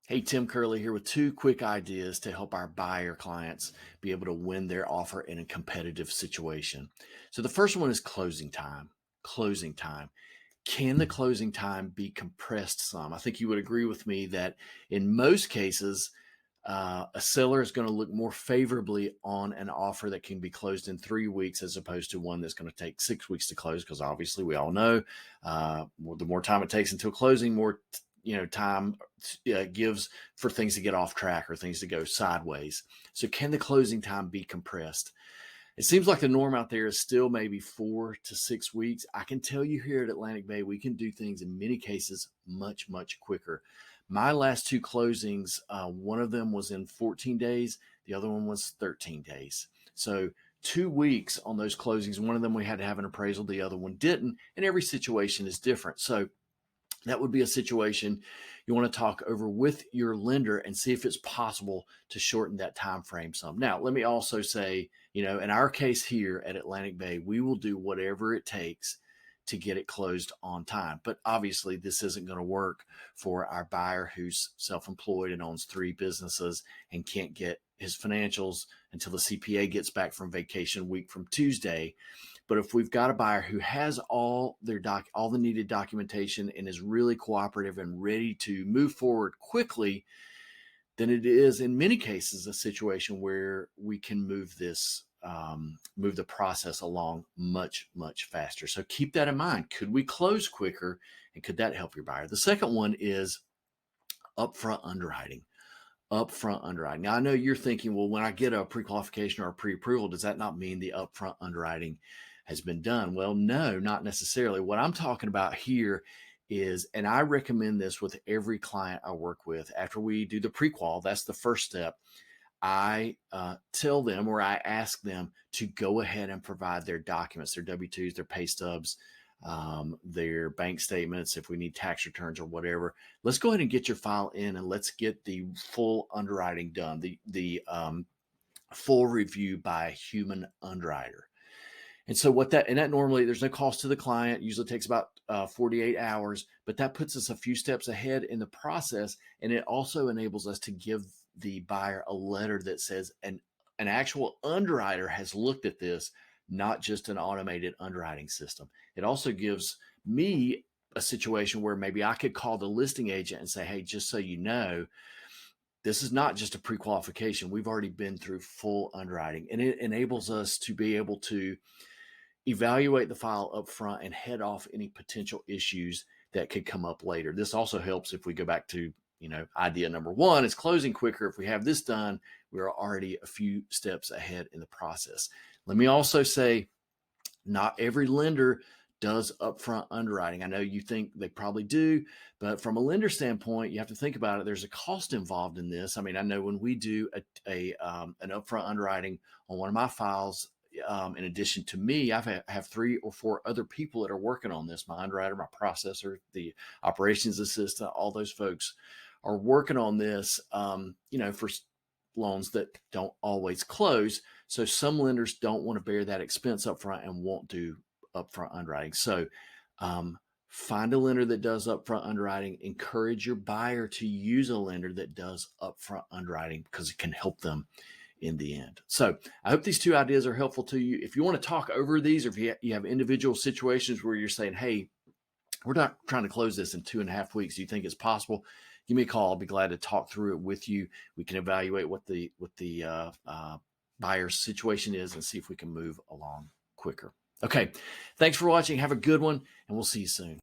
Hey, Tim Curley here with two quick ideas to help our buyer clients be able to win their offer in a competitive situation. So, the first one is closing time. Closing time. Can the closing time be compressed some? I think you would agree with me that in most cases, a seller is going to look more favorably on an offer that can be closed in 3 weeks as opposed to one that's going to take 6 weeks to close. Because obviously, we all know the more time it takes until closing, more time gives for things to get off track or things to go sideways. So, can the closing time be compressed? It seems like the norm out there is still maybe 4 to 6 weeks. I can tell you here at Atlantic Bay, we can do things in many cases much, much quicker. My last two closings, one of them was in 14 days, the other one was 13 days. So 2 weeks on those closings. One of them we had to have an appraisal, the other one didn't. And every situation is different. So that would be a situation you want to talk over with your lender and see if it's possible to shorten that time frame some. Now, let me also say, in our case here at Atlantic Bay, we will do whatever it takes to get it closed on time. But obviously, this isn't going to work for our buyer who's self-employed and owns 3 businesses and can't get his financials until the CPA gets back from vacation week from Tuesday. But if we've got a buyer who has all the needed documentation and is really cooperative and ready to move forward quickly, then it is in many cases a situation where we can move the process along much, much faster. So keep that in mind. Could we close quicker, and could that help your buyer? The second one is upfront underwriting. Upfront underwriting. Now, I know you're thinking, well, when I get a pre-qualification or a pre-approval, does that not mean the upfront underwriting has been done? Well, no, not necessarily. What I'm talking about here is, and I recommend this with every client I work with, after we do the pre-qual, that's the first step. I tell them, or I ask them to go ahead and provide their documents, their W-2s, their pay stubs, their bank statements, if we need tax returns or whatever. Let's go ahead and get your file in and let's get the full underwriting done, the full review by a human underwriter. And so that normally, there's no cost to the client, usually takes about 48 hours, but that puts us a few steps ahead in the process. And it also enables us to give the buyer a letter that says an actual underwriter has looked at this, not just an automated underwriting system. It also gives me a situation where maybe I could call the listing agent and say, hey, just so you know, this is not just a pre-qualification. We've already been through full underwriting, and it enables us to be able to evaluate the file up front and head off any potential issues that could come up later. This also helps if we go back to, idea number one is closing quicker. If we have this done, we're already a few steps ahead in the process. Let me also say, not every lender does upfront underwriting. I know you think they probably do, but from a lender standpoint, you have to think about it. There's a cost involved in this. I mean, I know when we do an upfront underwriting on one of my files, in addition to me, I have 3 or 4 other people that are working on this. My underwriter, my processor, the operations assistant, all those folks are working on this, for loans that don't always close. So some lenders don't want to bear that expense up front and won't do upfront underwriting. So find a lender that does upfront underwriting. Encourage your buyer to use a lender that does upfront underwriting because it can help them in the end. So I hope these two ideas are helpful to you. If you want to talk over these, or if you have individual situations where you're saying, hey, we're not trying to close this in 2.5 weeks, do you think it's possible? Give me a call. I'll be glad to talk through it with you. We can evaluate what the buyer's situation is and see if we can move along quicker. Okay. Thanks for watching. Have a good one, and we'll see you soon.